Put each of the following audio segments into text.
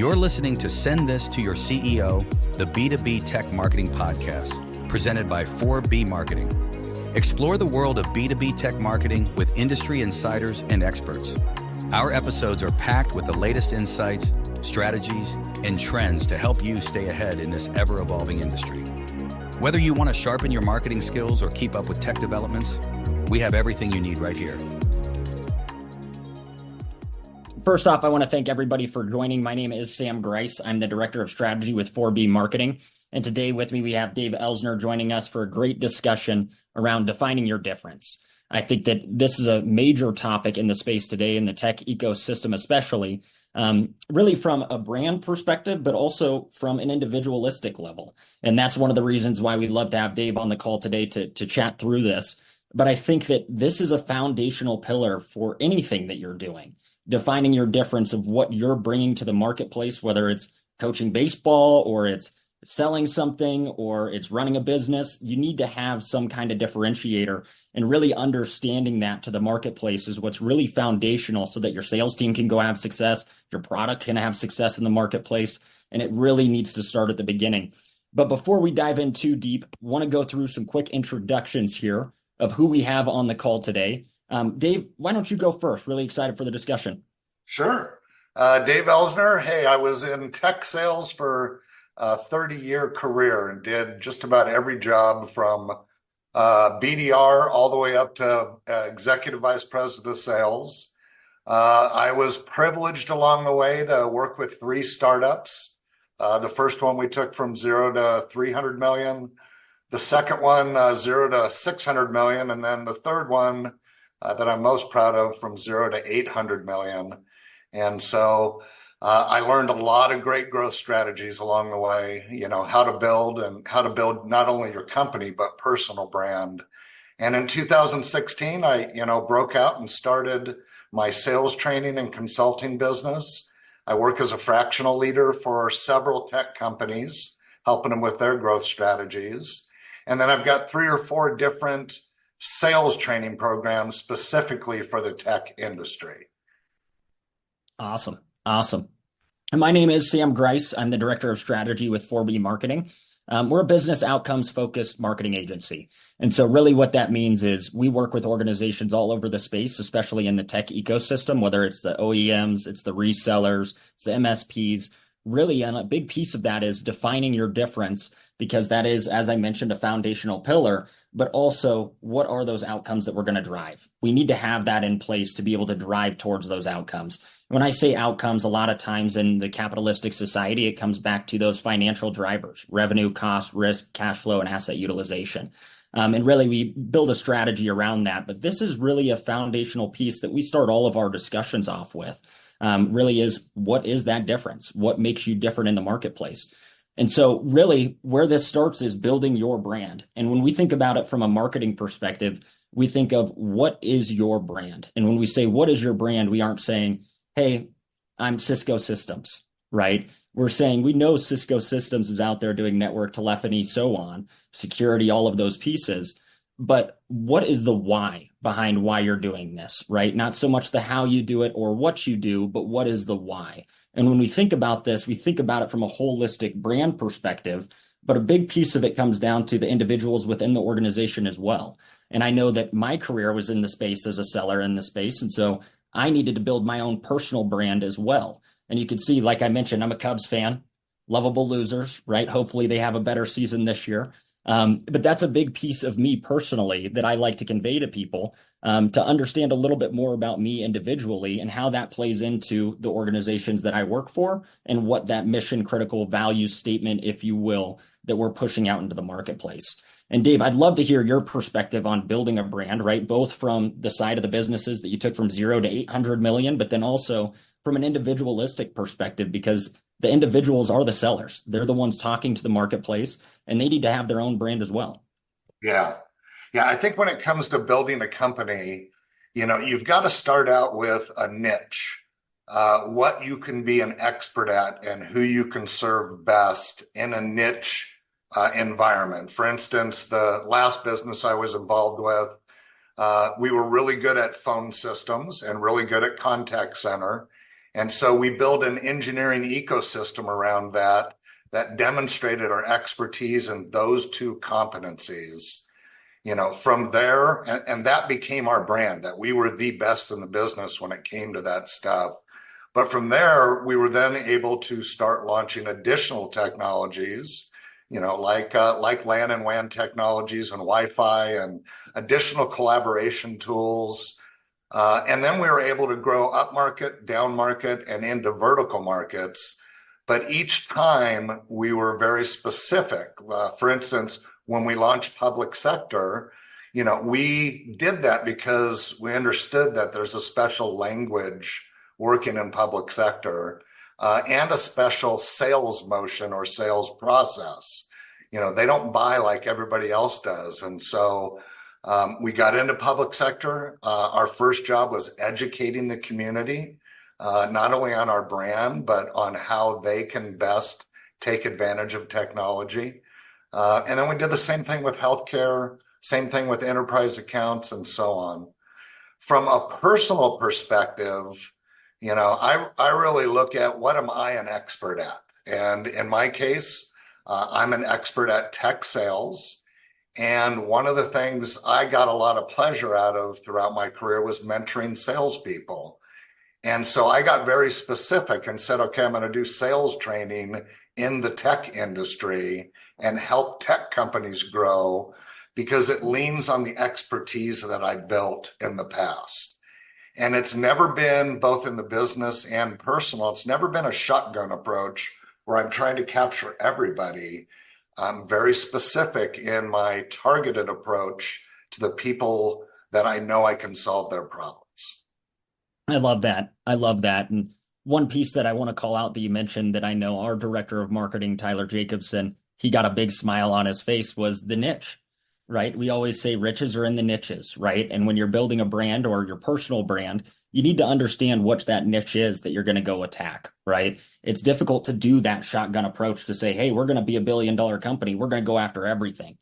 You're listening to Send This to Your CEO, the B2B Tech Marketing Podcast, presented by 4B Marketing. Explore the world of B2B tech marketing with industry insiders and experts. Our episodes are packed with the latest insights, strategies, and trends to help you stay ahead in this ever-evolving industry. Whether you want to sharpen your marketing skills or keep up with tech developments, we have everything you need right here. First off, I want to thank everybody for joining. My name is Sam Grise. I'm the Director of Strategy with 4B Marketing. And today with me, we have Dave Elsner joining us for a great discussion around defining your difference. I think that this is a major topic in the space today, in the tech ecosystem especially, really from a brand perspective, but also from an individualistic level. And that's one of the reasons why we love to have Dave on the call today to chat through this. But I think that this is a foundational pillar for anything that you're doing. Defining your difference of what you're bringing to the marketplace, whether it's coaching baseball or it's selling something or it's running a business, you need to have some kind of differentiator, and really understanding that to the marketplace is what's really foundational so that your sales team can go have success, your product can have success in the marketplace, and it really needs to start at the beginning. But before we dive in too deep, I want to go through some quick introductions here of who we have on the call today. Dave, why don't you go first? Really excited for the discussion. Sure. Dave Elsner. Hey, I was in tech sales for a 30-year career and did just about every job from BDR all the way up to Executive Vice President of Sales. I was privileged along the way to work with 3 startups. The first one we took from 0 to 300 million. The second one, 0 to 600 million. And then the third one that I'm most proud of, from 0 to 800 million. And so I learned a lot of great growth strategies along the way, how to build not only your company, but personal brand. And in 2016, I, broke out and started my sales training and consulting business. I work as a fractional leader for several tech companies, helping them with their growth strategies. And then I've got 3 or 4 different sales training programs specifically for the tech industry. Awesome. And my name is Sam Grise. I'm the Director of Strategy with 4B Marketing. We're a business outcomes focused marketing agency. And so really what that means is we work with organizations all over the space, especially in the tech ecosystem, whether it's the OEMs, it's the resellers, it's the MSPs. Really, and a big piece of that is defining your difference, because that is, as I mentioned, a foundational pillar, but also what are those outcomes that we're going to drive? We need to have that in place to be able to drive towards those outcomes. When I say outcomes, a lot of times in the capitalistic society, it comes back to those financial drivers: revenue, cost, risk, cash flow, and asset utilization. And really, we build a strategy around that. But this is really a foundational piece that we start all of our discussions off with. Really is, what is that difference? What makes you different in the marketplace? And so really where this starts is building your brand. And when we think about it from a marketing perspective, we think of what is your brand. And when we say, what is your brand, we aren't saying, hey, I'm Cisco Systems, right? We're saying we know Cisco Systems is out there doing network telephony, so on, security, all of those pieces. But what is the why behind why you're doing this, right? Not so much the how you do it or what you do, but what is the why? And when we think about this, we think about it from a holistic brand perspective, but a big piece of it comes down to the individuals within the organization as well. And I know that my career was in the space as a seller in the space. And so I needed to build my own personal brand as well. And you can see, like I mentioned, I'm a Cubs fan, lovable losers, right? Hopefully they have a better season this year. But that's a big piece of me personally that I like to convey to people, to understand a little bit more about me individually and how that plays into the organizations that I work for and what that mission critical value statement, if you will, that we're pushing out into the marketplace. And Dave, I'd love to hear your perspective on building a brand, right? Both from the side of the businesses that you took from 0 to 800 million, but then also from an individualistic perspective, because the individuals are the sellers. They're the ones talking to the marketplace, and they need to have their own brand as well. Yeah. I think when it comes to building a company, you've got to start out with a niche, what you can be an expert at and who you can serve best in a niche environment. For instance, the last business I was involved with, we were really good at phone systems and really good at contact center. And so we built an engineering ecosystem around that that demonstrated our expertise in those two competencies. From there, and that became our brand, that we were the best in the business when it came to that stuff. But from there, we were then able to start launching additional technologies, like LAN and WAN technologies and Wi-Fi and additional collaboration tools. And then we were able to grow up market, down market, and into vertical markets. But each time we were very specific. For instance, when we launched public sector, we did that because we understood that there's a special language working in public sector and a special sales motion or sales process. They don't buy like everybody else does. And so we got into public sector. Our first job was educating the community, not only on our brand, but on how they can best take advantage of technology. And then we did the same thing with healthcare, same thing with enterprise accounts, and so on. From a personal perspective, I really look at what am I an expert at? And in my case, I'm an expert at tech sales. And one of the things I got a lot of pleasure out of throughout my career was mentoring salespeople. And so I got very specific and said, okay, I'm going to do sales training in the tech industry and help tech companies grow because it leans on the expertise that I built in the past. And it's never been, both in the business and personal, it's never been a shotgun approach where I'm trying to capture everybody. I'm very specific in my targeted approach to the people that I know I can solve their problems. I love that. I love that. And one piece that I want to call out that you mentioned that I know our director of marketing, Tyler Jacobson, he got a big smile on his face was the niche, right? We always say riches are in the niches, right? And when you're building a brand or your personal brand, you need to understand what that niche is that you're going to go attack, right? It's difficult to do that shotgun approach to say, hey, we're going to be $1 billion company. We're going to go after everything.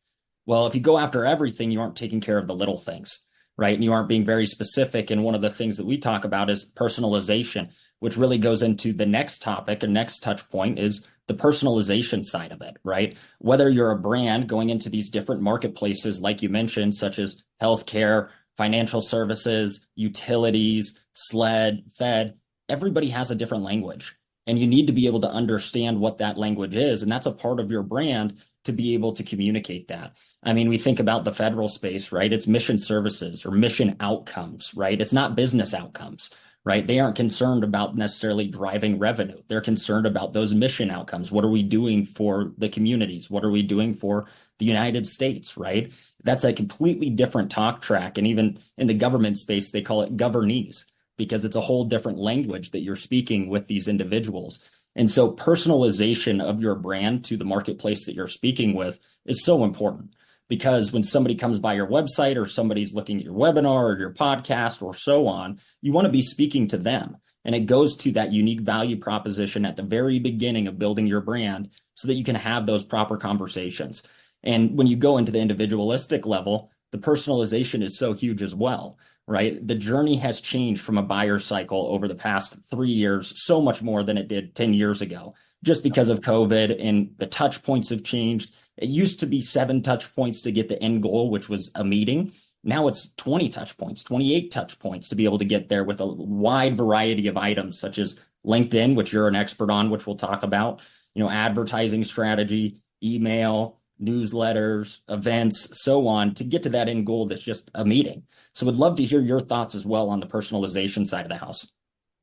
Well, if you go after everything, you aren't taking care of the little things, right? And you aren't being very specific. And one of the things that we talk about is personalization, which really goes into the next topic and next touch point is the personalization side of it, right? Whether you're a brand going into these different marketplaces, like you mentioned, such as healthcare, financial services, utilities, SLED, Fed, everybody has a different language. And you need to be able to understand what that language is. And that's a part of your brand to be able to communicate that. I mean, we think about the federal space, right? It's mission services or mission outcomes, right? It's not business outcomes, right? They aren't concerned about necessarily driving revenue. They're concerned about those mission outcomes. What are we doing for the communities? What are we doing for the United States, right? That's a completely different talk track. And even in the government space, they call it governese because it's a whole different language that you're speaking with these individuals. And so personalization of your brand to the marketplace that you're speaking with is so important because when somebody comes by your website or somebody's looking at your webinar or your podcast or so on, you want to be speaking to them. And it goes to that unique value proposition at the very beginning of building your brand so that you can have those proper conversations. And when you go into the individualistic level, the personalization is so huge as well, right? The journey has changed from a buyer cycle over the past 3 years, so much more than it did 10 years ago, just because of COVID and the touch points have changed. It used to be 7 touch points to get the end goal, which was a meeting. Now it's 20 touch points, 28 touch points to be able to get there with a wide variety of items, such as LinkedIn, which you're an expert on, which we'll talk about, advertising strategy, email, newsletters, events, so on, to get to that end goal that's just a meeting. So would love to hear your thoughts as well on the personalization side of the house.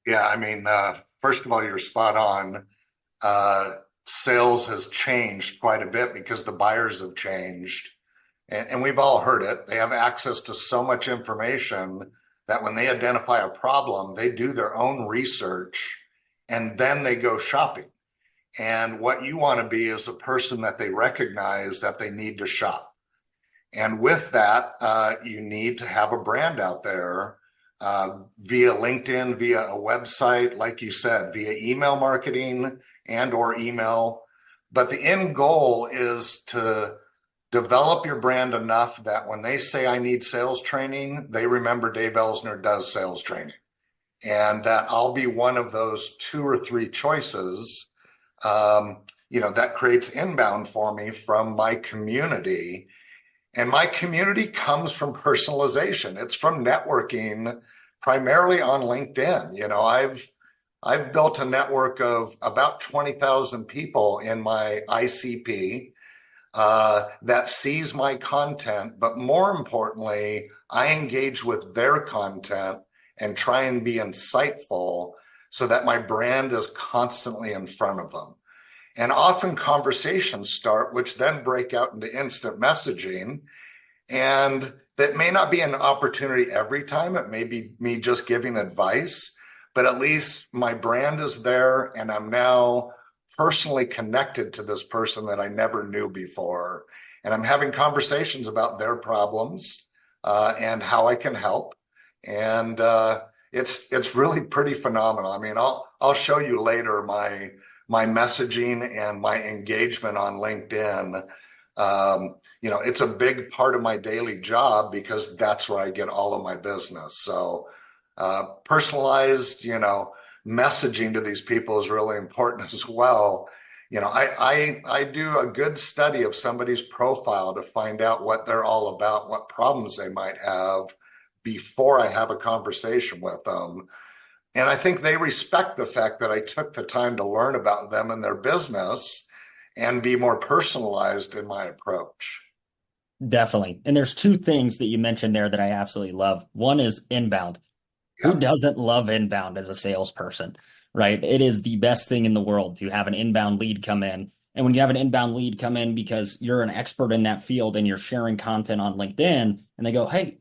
Yeah, I mean, first of all, you're spot on. Sales has changed quite a bit because the buyers have changed. And we've all heard it. They have access to so much information that when they identify a problem, they do their own research and then they go shopping. And what you want to be is a person that they recognize that they need to shop. And with that, you need to have a brand out there via LinkedIn, via a website, like you said, via email marketing and or email. But the end goal is to develop your brand enough that when they say I need sales training, they remember Dave Elsner does sales training. and that I'll be one of those 2 or 3 choices, that creates inbound for me from my community. And my community comes from personalization. It's from networking primarily on LinkedIn. I've built a network of about 20,000 people in my ICP that sees my content, but more importantly, I engage with their content and try and be insightful so that my brand is constantly in front of them. And often conversations start, which then break out into instant messaging. And that may not be an opportunity every time. It may be me just giving advice, but at least my brand is there and I'm now personally connected to this person that I never knew before. And I'm having conversations about their problems and how I can help. And it's really pretty phenomenal. I mean, I'll show you later my messaging and my engagement on LinkedIn. It's a big part of my daily job because that's where I get all of my business. So personalized, messaging to these people is really important as well. I do a good study of somebody's profile to find out what they're all about, what problems they might have before I have a conversation with them. And I think they respect the fact that I took the time to learn about them and their business and be more personalized in my approach. Definitely. And there's two things that you mentioned there that I absolutely love. One is inbound. Yeah. Who doesn't love inbound as a salesperson, right? It is the best thing in the world to have an inbound lead come in. And when you have an inbound lead come in because you're an expert in that field and you're sharing content on LinkedIn and they go, hey,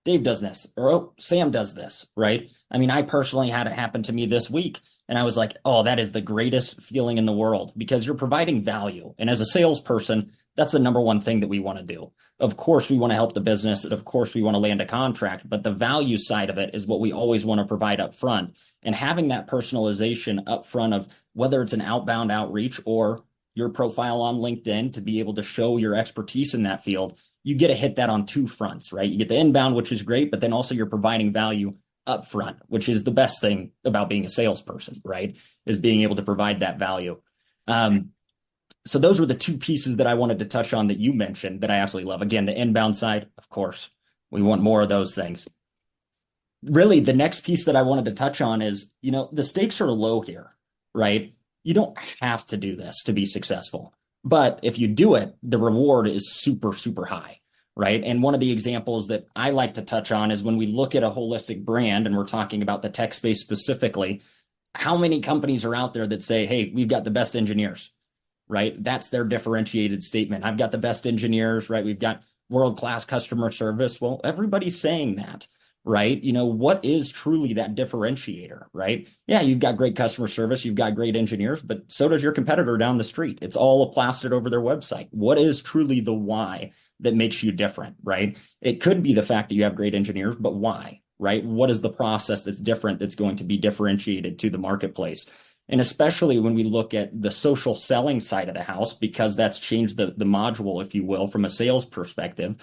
Dave does this, or oh, Sam does this, right? I mean, I personally had it happen to me this week, and I was like, oh, that is the greatest feeling in the world because you're providing value. And as a salesperson, that's the number one thing that we want to do. Of course, we want to help the business, and of course, we want to land a contract, but the value side of it is what we always want to provide up front. And having that personalization up front of whether it's an outbound outreach or your profile on LinkedIn to be able to show your expertise in that field, you get to hit that on 2 fronts, right? You get the inbound, which is great, but then also you're providing value up front, which is the best thing about being a salesperson, right? Is being able to provide that value. So those were the 2 pieces that I wanted to touch on that you mentioned that I absolutely love. Again, the inbound side, of course, we want more of those things. Really, the next piece that I wanted to touch on is, the stakes are low here, right? You don't have to do this to be successful. But if you do it, the reward is super, super high, right? And one of the examples that I like to touch on is when we look at a holistic brand, and we're talking about the tech space specifically, how many companies are out there that say, hey, we've got the best engineers, right? That's their differentiated statement. I've got the best engineers, right? We've got world-class customer service. Well, everybody's saying that, right? What is truly that differentiator, right? Yeah, you've got great customer service, you've got great engineers, but so does your competitor down the street. It's all plastered over their website. What is truly the why that makes you different, right? It could be the fact that you have great engineers, but why, right? What is the process that's different that's going to be differentiated to the marketplace? And especially when we look at the social selling side of the house, because that's changed the module, if you will, from a sales perspective,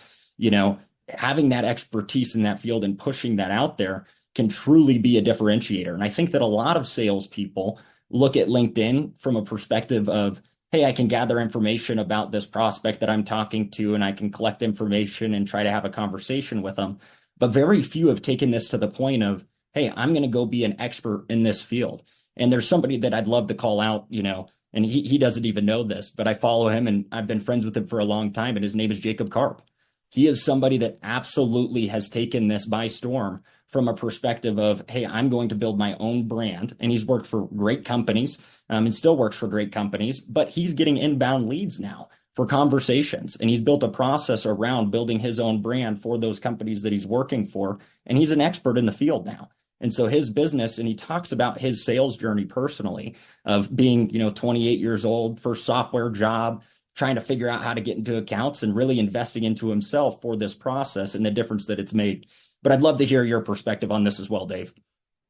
having that expertise in that field and pushing that out there can truly be a differentiator. And I think that a lot of salespeople look at LinkedIn from a perspective of, hey, I can gather information about this prospect that I'm talking to, and I can collect information and try to have a conversation with them. But very few have taken this to the point of, hey, I'm going to go be an expert in this field. And there's somebody that I'd love to call out, and he doesn't even know this, but I follow him and I've been friends with him for a long time, and his name is Jacob Karp. He is somebody that absolutely has taken this by storm from a perspective of, hey, I'm going to build my own brand. And he's worked for great companies and still works for great companies, but he's getting inbound leads now for conversations. And he's built a process around building his own brand for those companies that he's working for. And he's an expert in the field now. And so his business, and he talks about his sales journey personally of being, 28 years old, first software job, trying to figure out how to get into accounts and really investing into himself for this process and the difference that it's made. But I'd love to hear your perspective on this as well, Dave.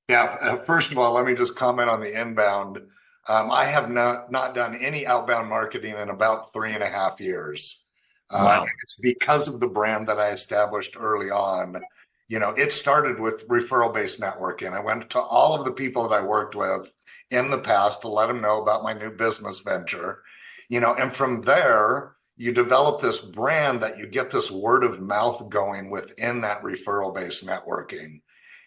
Yeah. First of all, let me just comment on the inbound. I have not done any outbound marketing in about 3.5 years. Wow. It's because of the brand that I established early on. it started with referral-based networking. I went to all of the people that I worked with in the past to let them know about my new business venture, and from there, you develop this brand that you get this word of mouth going within that referral-based networking.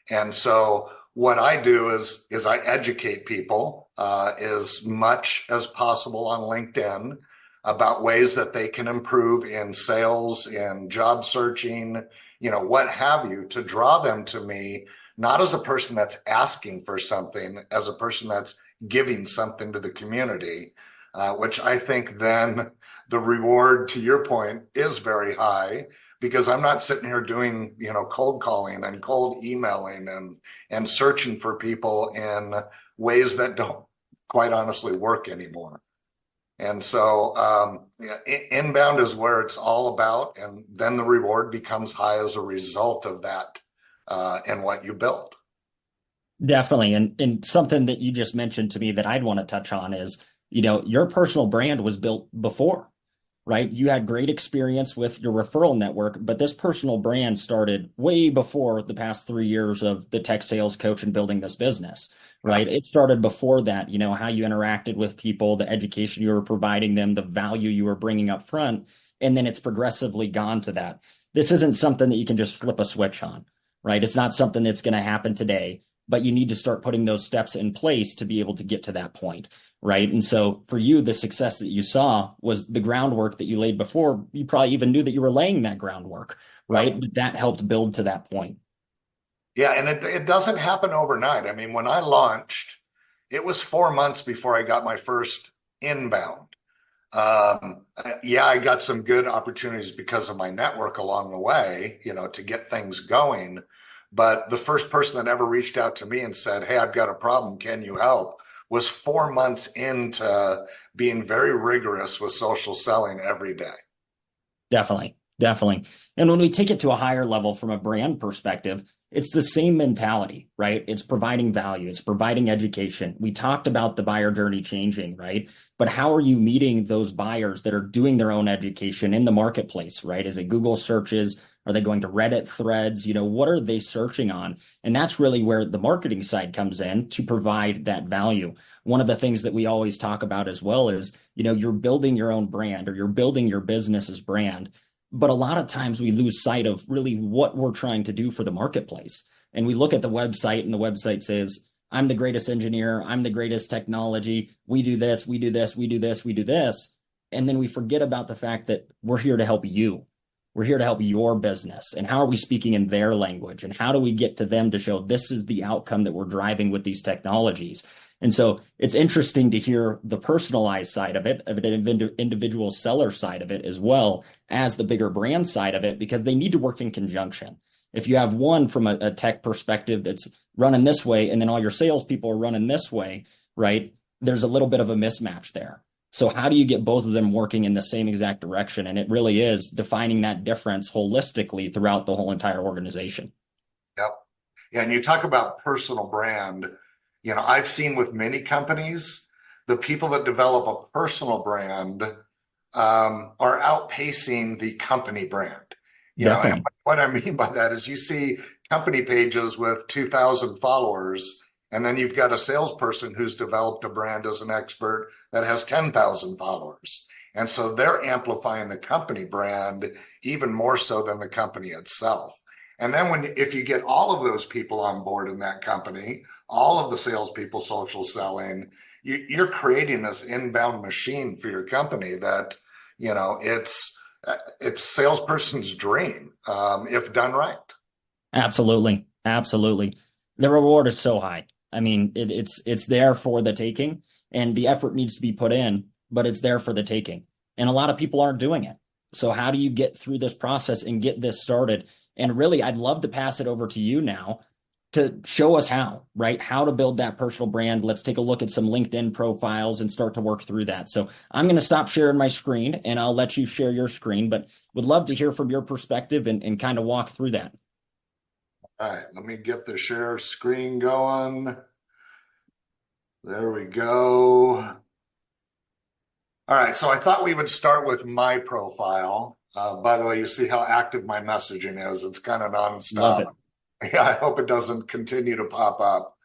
And so what I do is I educate people as much as possible on LinkedIn about ways that they can improve in sales, in job searching, what have you, to draw them to me, not as a person that's asking for something, as a person that's giving something to the community, which I think then the reward, to your point, is very high, because I'm not sitting here doing, cold calling and cold emailing and searching for people in ways that don't quite honestly work anymore. And so inbound is where it's all about, and then the reward becomes high as a result of that and what you build. Definitely. And something that you just mentioned to me that I'd want to touch on is, your personal brand was built before, right? You had great experience with your referral network, but this personal brand started way before the past 3 years of the tech sales coach and building this business, right? Yes. It started before that, how you interacted with people, the education you were providing them, the value you were bringing up front, and then it's progressively gone to that. This isn't something that you can just flip a switch on, right? It's not something that's going to happen today, but you need to start putting those steps in place to be able to get to that point. Right. And so for you, the success that you saw was the groundwork that you laid before you probably even knew that you were laying that groundwork. Right. Yep. But that helped build to that point. Yeah, and it doesn't happen overnight. I mean, when I launched, it was 4 months before I got my first inbound. Yeah, I got some good opportunities because of my network along the way, to get things going. But the first person that ever reached out to me and said, "Hey, I've got a problem. Can you help?" was 4 months into being very rigorous with social selling every day. Definitely. Definitely. And when we take it to a higher level from a brand perspective, it's the same mentality, right? It's providing value, it's providing education. We talked about the buyer journey changing, right? But how are you meeting those buyers that are doing their own education in the marketplace, right? Is it Google searches? Are they going to Reddit threads? What are they searching on? And that's really where the marketing side comes in to provide that value. One of the things that we always talk about as well is, you're building your own brand, or you're building your business's brand. But a lot of times we lose sight of really what we're trying to do for the marketplace. And we look at the website, and the website says, "I'm the greatest engineer. I'm the greatest technology. We do this, we do this, we do this, we do this." And then we forget about the fact that we're here to help you. We're here to help your business. And how are we speaking in their language? And how do we get to them to show this is the outcome that we're driving with these technologies? And so it's interesting to hear the personalized side of it, of an individual seller side of it, as well as the bigger brand side of it, because they need to work in conjunction. If you have one from a tech perspective that's running this way, and then all your salespeople are running this way, right? There's a little bit of a mismatch there. So how do you get both of them working in the same exact direction? And it really is defining that difference holistically throughout the whole entire organization. Yep. Yeah, and you talk about personal brand. I've seen with many companies, the people that develop a personal brand are outpacing the company brand. Definitely. And what I mean by that is you see company pages with 2,000 followers, and then you've got a salesperson who's developed a brand as an expert that has 10,000 followers. And so they're amplifying the company brand even more so than the company itself. And then if you get all of those people on board in that company, all of the salespeople social selling, you're creating this inbound machine for your company that, it's salesperson's dream if done right. Absolutely. Absolutely. The reward is so high. I mean, it's there for the taking, and the effort needs to be put in, but it's there for the taking. And a lot of people aren't doing it. So how do you get through this process and get this started? And really, I'd love to pass it over to you now to show us how, right? How to build that personal brand. Let's take a look at some LinkedIn profiles and start to work through that. So I'm going to stop sharing my screen, and I'll let you share your screen, but would love to hear from your perspective and kind of walk through that. All right, let me get the share screen going. There we go. All right, so I thought we would start with my profile. By the way, you see how active my messaging is. It's kind of Love nonstop. it. Yeah, I hope it doesn't continue to pop up.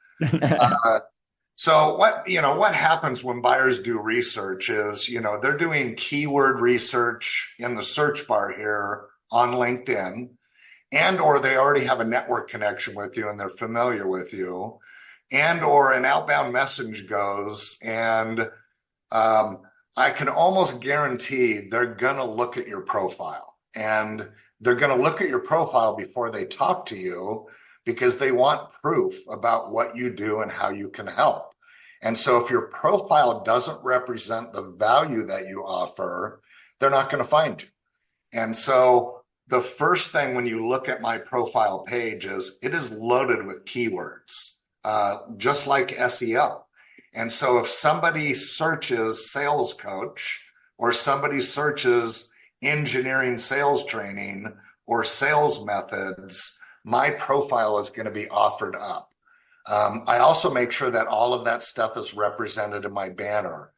So what happens when buyers do research is, they're doing keyword research in the search bar here on LinkedIn, and or they already have a network connection with you and they're familiar with you, and or an outbound message goes, and I can almost guarantee they're gonna look at your profile, and they're gonna look at your profile before they talk to you because they want proof about what you do and how you can help. And so if your profile doesn't represent the value that you offer, they're not going to find you. And so the first thing when you look at my profile page is it is loaded with keywords, just like SEO. And so if somebody searches sales coach, or somebody searches engineering sales training or sales methods, my profile is going to be offered up. I also make sure that all of that stuff is represented in my banner.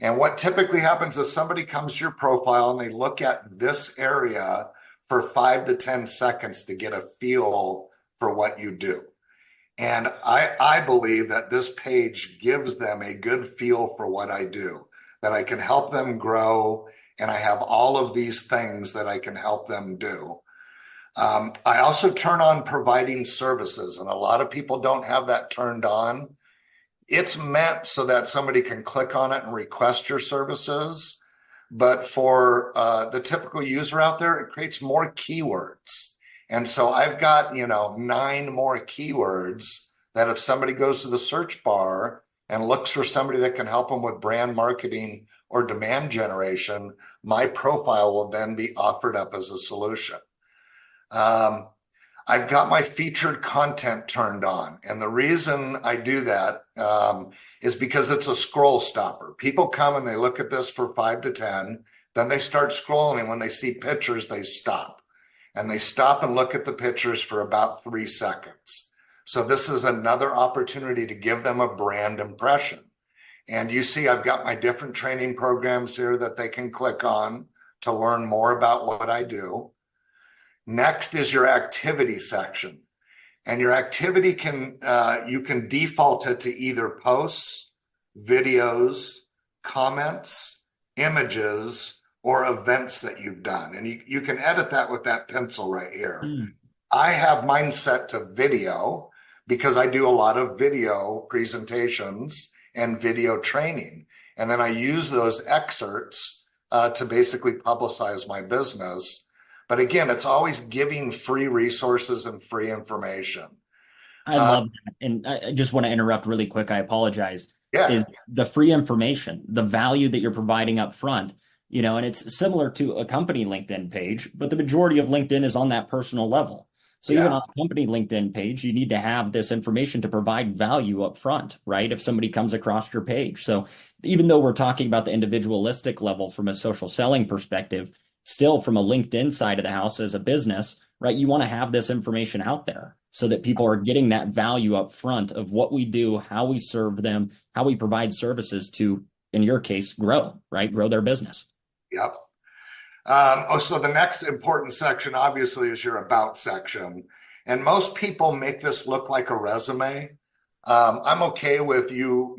And what typically happens is somebody comes to your profile and they look at this area for 5 to 10 seconds to get a feel for what you do. And I believe that this page gives them a good feel for what I do, that I can help them grow, and I have all of these things that I can help them do. I also turn on providing services, and a lot of people don't have that turned on. It's meant so that somebody can click on it and request your services. But for the typical user out there, it creates more keywords. And so I've got, 9 more keywords that if somebody goes to the search bar and looks for somebody that can help them with brand marketing or demand generation, my profile will then be offered up as a solution. I've got my featured content turned on. And the reason I do that is because it's a scroll stopper. People come and they look at this for 5 to 10, then they start scrolling. And when they see pictures, they stop. And they stop and look at the pictures for about 3 seconds. So this is another opportunity to give them a brand impression. And you see, I've got my different training programs here that they can click on to learn more about what I do. Next is your activity section. And your activity you can default it to either posts, videos, comments, images, or events that you've done. And you can edit that with that pencil right here. I have mine set to video because I do a lot of video presentations and video training. And then I use those excerpts to basically publicize my business. But again, it's always giving free resources and free information. I love that. And I just want to interrupt really quick. I apologize. Yeah. Is the free information, the value that you're providing up front, and it's similar to a company LinkedIn page, but the majority of LinkedIn is on that personal level. So even on a company LinkedIn page, you need to have this information to provide value up front, right? If somebody comes across your page. So even though we're talking about the individualistic level from a social selling perspective, still from a LinkedIn side of the house as a business, right? You want to have this information out there so that people are getting that value up front of what we do, how we serve them, how we provide services to, in your case, grow, right? Grow their business. Yep. So the next important section, obviously, is your about section. And most people make this look like a resume. I'm okay with you,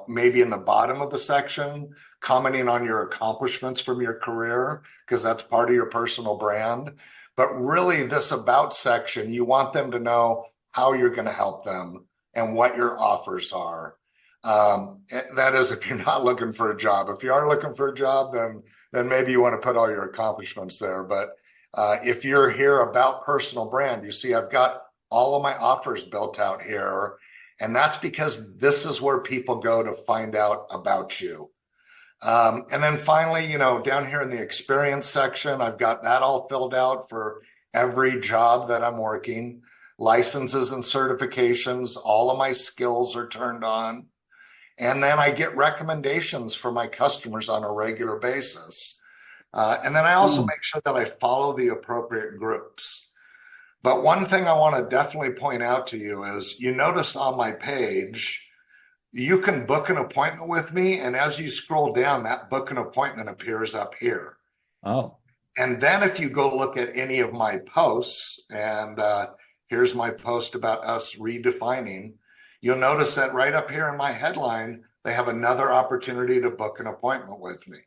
maybe in the bottom of the section, commenting on your accomplishments from your career, because that's part of your personal brand. But really, this about section, you want them to know how you're going to help them and what your offers are. That is, if you're not looking for a job. If you are looking for a job, then maybe you want to put all your accomplishments there. But if you're here about personal brand, you see I've got all of my offers built out here. And that's because this is where people go to find out about you. And then finally, down here in the experience section, I've got that all filled out for every job that I'm working. Licenses and certifications, all of my skills are turned on. And then I get recommendations from my customers on a regular basis. And then I also make sure that I follow the appropriate groups. But one thing I want to definitely point out to you is you notice on my page, you can book an appointment with me. And as you scroll down, that book an appointment appears up here. Oh. And then if you go look at any of my posts, and here's my post about us redefining. You'll notice that right up here in my headline, they have another opportunity to book an appointment with me.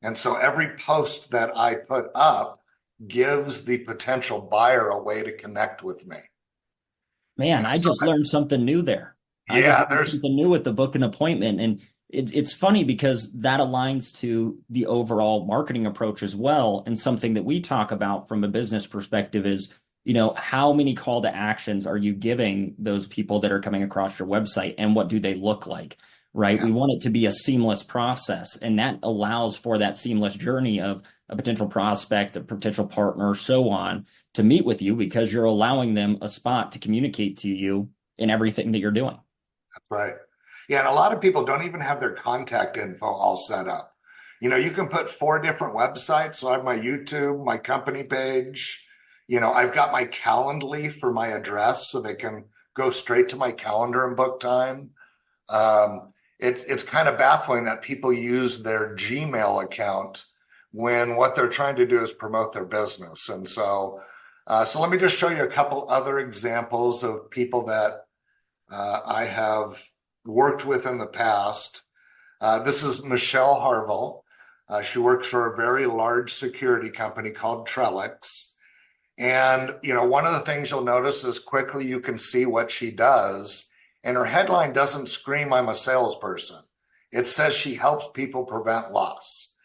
And so every post that I put up gives the potential buyer a way to connect with me. Man, And I so just learned something new there. I just yeah, learned something new with the book and appointment. And it's funny because that aligns to the overall marketing approach as well. And something that we talk about from a business perspective is, how many call to actions are you giving those people that are coming across your website, and what do they look like? Right? yeah, We want it to be a seamless process, and that allows for that seamless journey of a potential prospect, a potential partner, so on, to meet with you because you're allowing them a spot to communicate to you in everything that you're doing. that's right. Yeah, and a lot of people don't even have their contact info all set up. You can put 4 different websites. So I have my YouTube, my company page. I've got my Calendly for my address so they can go straight to my calendar and book time. It's kind of baffling that people use their Gmail account when what they're trying to do is promote their business. And so let me just show you a couple other examples of people that I have worked with in the past. This is Michelle Harville. She works for a very large security company called Trellix. And, one of the things you'll notice is quickly you can see what she does. And her headline doesn't scream, I'm a salesperson. It says she helps people prevent loss.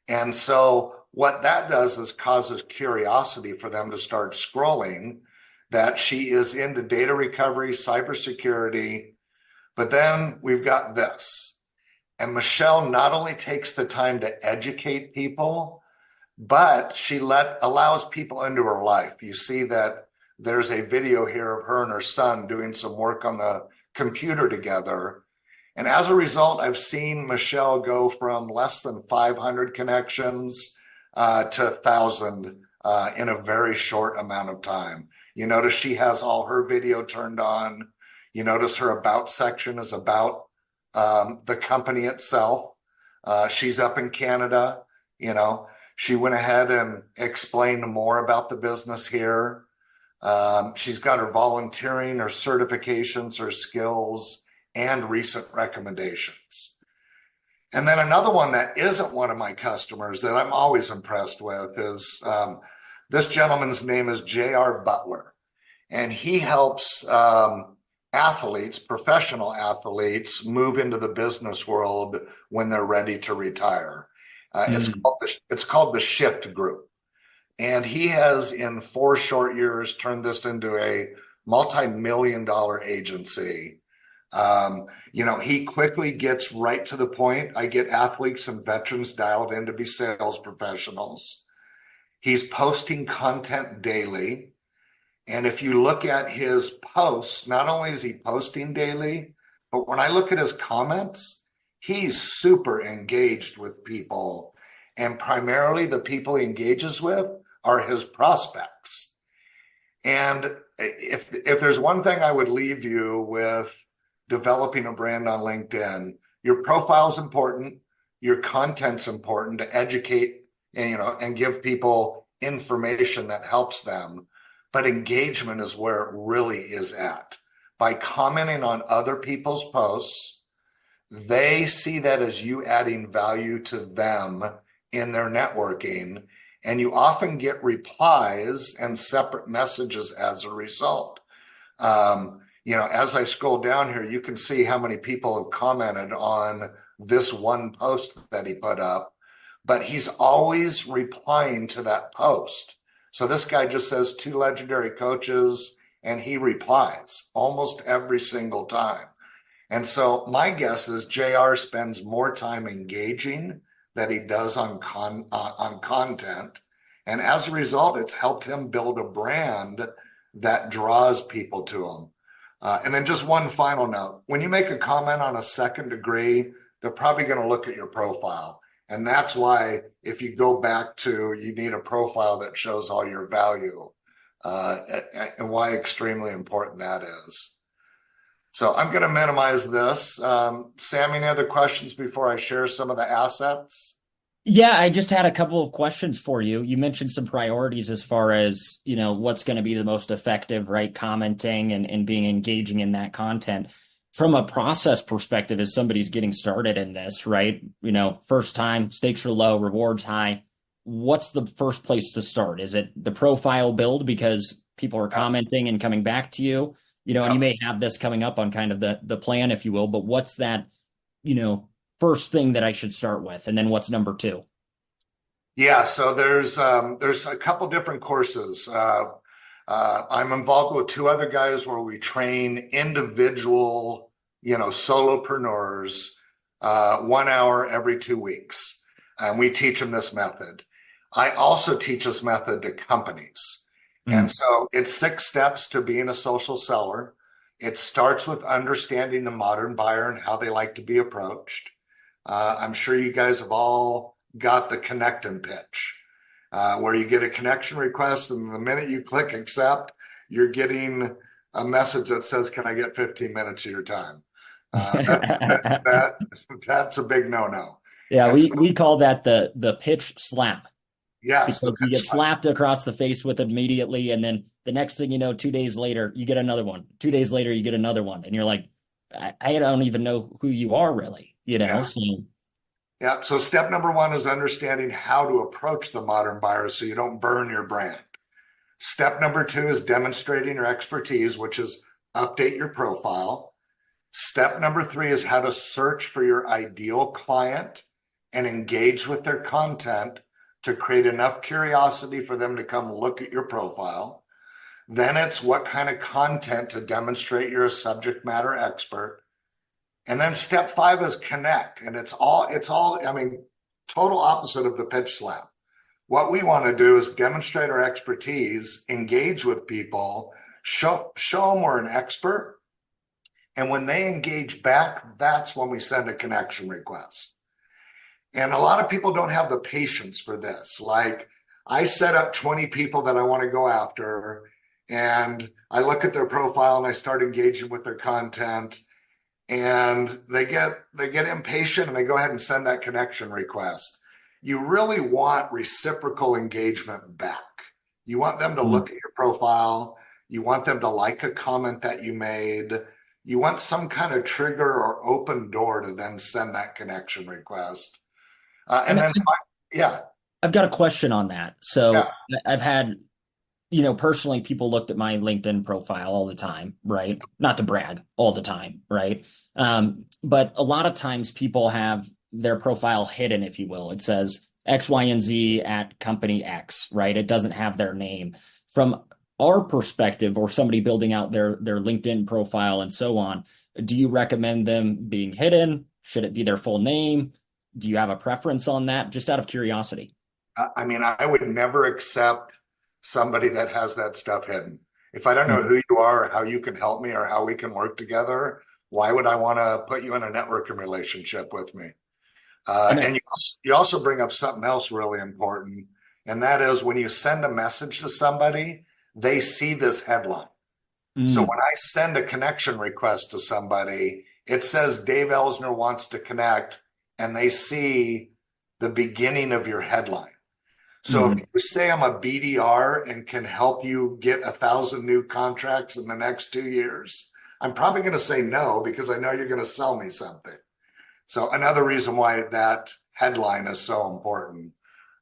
And so what that does is causes curiosity for them to start scrolling that she is into data recovery, cybersecurity. But then we've got this. And Michelle not only takes the time to educate people, but she allows people into her life. You see that there's a video here of her and her son doing some work on the computer together. And as a result, I've seen Michelle go from less than 500 connections to 1,000 in a very short amount of time. You notice she has all her video turned on. You notice her about section is about the company itself. She's up in Canada. She went ahead and explained more about the business here. She's got her volunteering, her certifications, her skills, and recent recommendations. And then another one that isn't one of my customers that I'm always impressed with is this gentleman's name is J.R. Butler. And he helps athletes, professional athletes, move into the business world when they're ready to retire. It's called the Shift Group. And he has, in 4 short years, turned this into a multi-million-dollar agency. He quickly gets right to the point. I get athletes and veterans dialed in to be sales professionals. He's posting content daily. And if you look at his posts, not only is he posting daily, but when I look at his comments, he's super engaged with people. And primarily the people he engages with are his prospects. And if there's one thing I would leave you with developing a brand on LinkedIn, your profile is important, your content's important to educate and give people information that helps them. But engagement is where it really is at. By commenting on other people's posts, they see that as you adding value to them in their networking, and you often get replies and separate messages as a result. As I scroll down here, you can see how many people have commented on this one post that he put up, but he's always replying to that post. So this guy just says 2 legendary coaches, and he replies almost every single time. And so my guess is JR spends more time engaging than he does on content. And as a result, it's helped him build a brand that draws people to him. And then just one final note, when you make a comment on a second degree, they're probably going to look at your profile. And that's why if you go back to, you need a profile that shows all your value and why extremely important that is. So I'm going to minimize this. Sam, any other questions before I share some of the assets? Yeah, I just had a couple of questions for you. You mentioned some priorities as far as, what's going to be the most effective, right? Commenting and being engaging in that content. From a process perspective, as somebody's getting started in this, right? First time, stakes are low, rewards high. What's the first place to start? Is it the profile build because people are Yes. commenting and coming back to you? And you Yep. may have this coming up on kind of the plan, if you will, but what's that, you know, first thing that I should start with? And then what's number two? Yeah, so there's a couple different courses. I'm involved with two other guys where we train individual, solopreneurs, 1 hour every 2 weeks, and we teach them this method. I also teach this method to companies, and Mm. so it's 6 steps to being a social seller. It starts with understanding the modern buyer and how they like to be approached. I'm sure you guys have all got the connect and pitch, where you get a connection request, and the minute you click accept, you're getting a message that says, "Can I get 15 minutes of your time?" That's a big no-no. Yeah, And we so, we call that the pitch slap yes, the because you pitch get slap. slapped across the face with it immediately, and then the next thing you know, 2 days later, you get another one. 2 days later, you get another one, and you're like, I don't even know who you are really, Yeah. So Yeah. So step number one is understanding how to approach the modern buyer so you don't burn your brand. Step number two is demonstrating your expertise, which is update your profile. Step number three is how to search for your ideal client and engage with their content to create enough curiosity for them to come look at your profile. Then it's what kind of content to demonstrate you're a subject matter expert. And then step five is connect. And I mean, total opposite of the pitch slap. What we want to do is demonstrate our expertise, engage with people, show them we're an expert. And when they engage back, that's when we send a connection request. And a lot of people don't have the patience for this. Like, I set up 20 people that I want to go after, and I look at their profile and I start engaging with their content, and they get impatient and they go ahead and send that connection request. You really want reciprocal engagement back. You want them to mm. look at your profile. You want them to like a comment that you made. You want some kind of trigger or open door to then send that connection request. And And then, yeah, I've got a question on that. yeah, So I've had, personally, people looked at my LinkedIn profile all the time, right? Not to brag, all the time, right? But a lot of times people have their profile hidden, if you will. It says X, Y, and Z at company X, right? It doesn't have their name. From our perspective, or somebody building out their LinkedIn profile and so on, do you recommend them being hidden? Should it be their full name? Do you have a preference on that? Just out of curiosity. I mean, I would never accept somebody that has that stuff hidden. If I don't know who you are, or how you can help me, or how we can work together, why would I want to put you in a networking relationship with me? And And you also bring up something else really important, and that is when you send a message to somebody, they see this headline. So mm, when I send a connection request to somebody, it says Dave Elsner wants to connect, and they see the beginning of your headline. So if mm. you say I'm a BDR and can help you get 1,000 new contracts in the next 2 years, I'm probably going to say no because I know you're going to sell me something. So another reason why that headline is so important.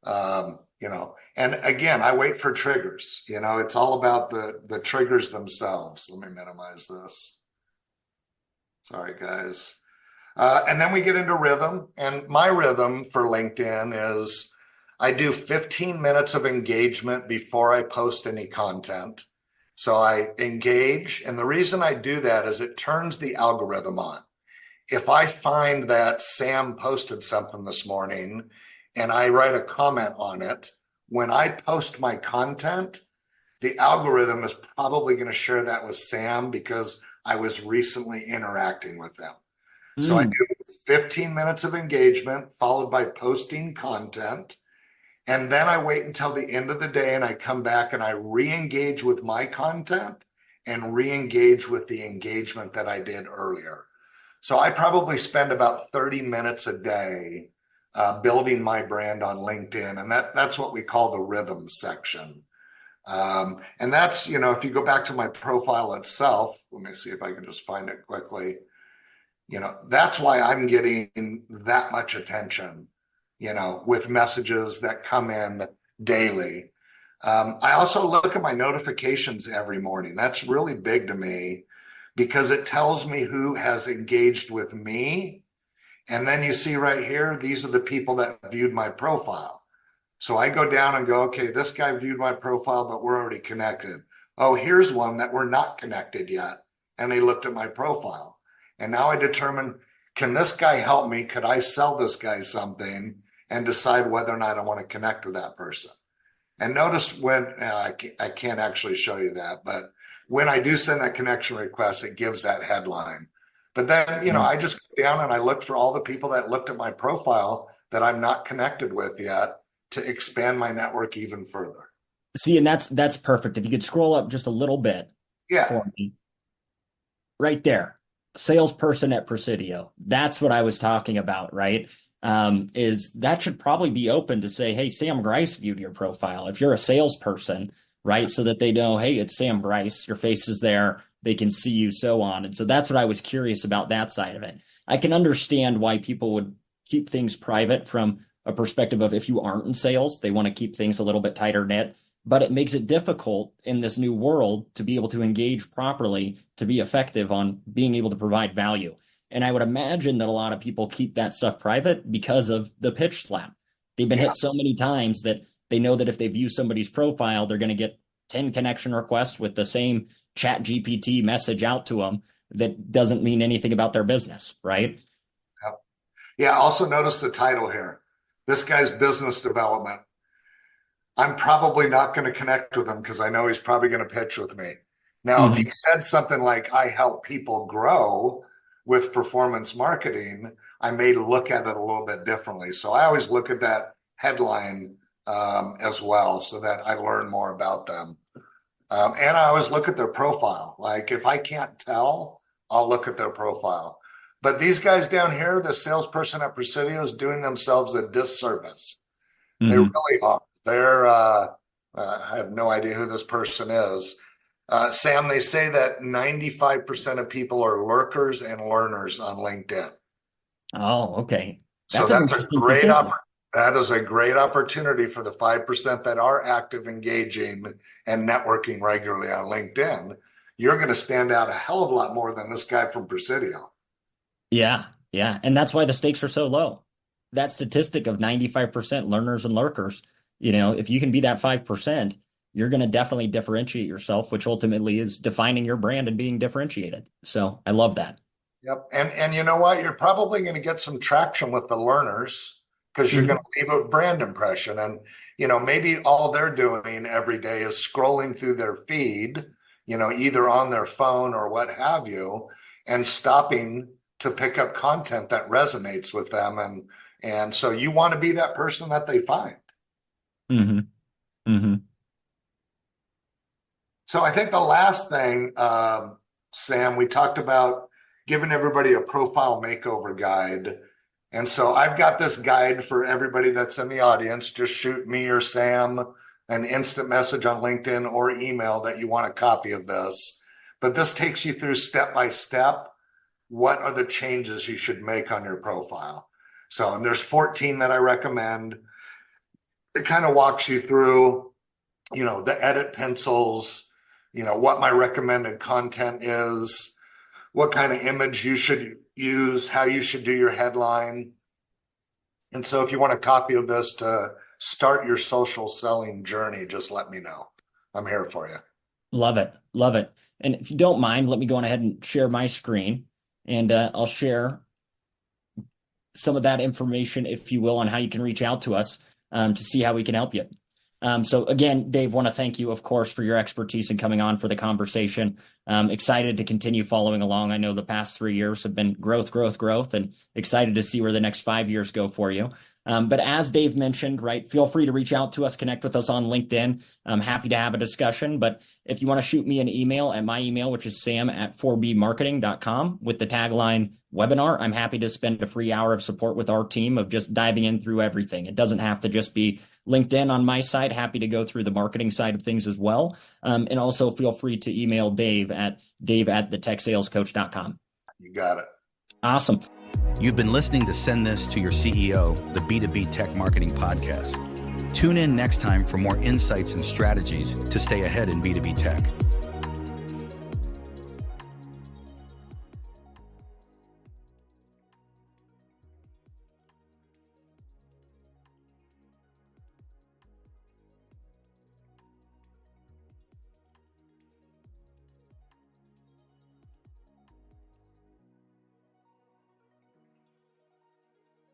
And again, I wait for triggers. It's all about the triggers themselves. Let me minimize this. Sorry, guys. And then we get into rhythm. And my rhythm for LinkedIn is I do 15 minutes of engagement before I post any content. So I engage. And the reason I do that is it turns the algorithm on. If I find that Sam posted something this morning and I write a comment on it, when I post my content, the algorithm is probably going to share that with Sam because I was recently interacting with them. So I Mm. do 15 minutes of engagement followed by posting content. And then I wait until the end of the day and I come back and I re-engage with my content and re-engage with the engagement that I did earlier. So I probably spend about 30 minutes a day building my brand on LinkedIn. And that's what we call the rhythm section. And that's, if you go back to my profile itself, let me see if I can just find it quickly. That's why I'm getting that much attention, with messages that come in daily. I also look at my notifications every morning. That's really big to me because it tells me who has engaged with me. And then you see right here, these are the people that viewed my profile. So I go down and go, okay, this guy viewed my profile, but we're already connected. Oh, here's one that we're not connected yet. And they looked at my profile. And now I determine, can this guy help me? Could I sell this guy something and decide whether or not I want to connect with that person? And notice when, I can't actually show you that, but when I do send that connection request, it gives that headline. But then, I just go down and I look for all the people that looked at my profile that I'm not connected with yet to expand my network even further. See, and that's perfect. If you could scroll up just a little bit for me. Right there. Salesperson at Presidio. That's what I was talking about, right? Is that should probably be open to say, hey, Sam Grise viewed your profile. If you're a salesperson, right? So that they know, hey, it's Sam Grise, your face is there, they can see you, so on. And so that's what I was curious about, that side of it. I can understand why people would keep things private from a perspective of, if you aren't in sales, they want to keep things a little bit tighter knit, but it makes it difficult in this new world to be able to engage properly, to be effective on being able to provide value. And I would imagine that a lot of people keep that stuff private because of the pitch slap. They've been hit so many times that they know that if they view somebody's profile, they're going to get 10 connection requests with the same chat GPT message out to them that doesn't mean anything about their business, right? Yeah. Also notice the title here. This guy's business development. I'm probably not going to connect with him because I know he's probably going to pitch with me. Now, if he said something like, I help people grow with performance marketing, I may look at it a little bit differently. So I always look at that headline as well, so that I learn more about them. And I always look at their profile. Like if I can't tell, I'll look at their profile. But these guys down here, the salesperson at Presidio, is doing themselves a disservice. They really are. They're, I have no idea who this person is. Sam, they say that 95% of people are lurkers and learners on LinkedIn. Oh, okay. That is a great opportunity for the 5% that are active, engaging, and networking regularly on LinkedIn. You're going to stand out a hell of a lot more than this guy from Presidio. Yeah. And that's why the stakes are so low. That statistic of 95% learners and lurkers, if you can be that 5%, you're going to definitely differentiate yourself, which ultimately is defining your brand and being differentiated. So I love that. Yep. And you know what? You're probably going to get some traction with the learners because you're going to leave a brand impression. And, maybe all they're doing every day is scrolling through their feed, either on their phone or what have you, and stopping to pick up content that resonates with them. And so you want to be that person that they find. So I think the last thing, Sam, we talked about giving everybody a profile makeover guide. And so I've got this guide for everybody that's in the audience. Just shoot me or Sam an instant message on LinkedIn or email that you want a copy of this. But this takes you through step by step. What are the changes you should make on your profile? So, and there's 14 that I recommend. It kind of walks you through, the edit pencils, what my recommended content is, what kind of image you should use, how you should do your headline. And so if you want a copy of this to start your social selling journey, just let me know. I'm here for you. Love it. And if you don't mind, let me go on ahead and share my screen, and I'll share some of that information, if you will, on how you can reach out to us to see how we can help you. So again, Dave, want to thank you, of course, for your expertise in coming on for the conversation. Excited to continue following along. I know the past 3 years have been growth, and excited to see where the next 5 years go for you. But as Dave mentioned, right, feel free to reach out to us, connect with us on LinkedIn. I'm happy to have a discussion. But if you want to shoot me an email at my email, which is sam@4bmarketing.com with the tagline webinar, I'm happy to spend a free hour of support with our team of just diving in through everything. It doesn't have to just be LinkedIn on my side. Happy to go through the marketing side of things as well. And also feel free to email Dave at dave@thetechsalescoach.com. You got it. Awesome. You've been listening to Send This to Your CEO, the B2B Tech Marketing Podcast. Tune in next time for more insights and strategies to stay ahead in B2B tech.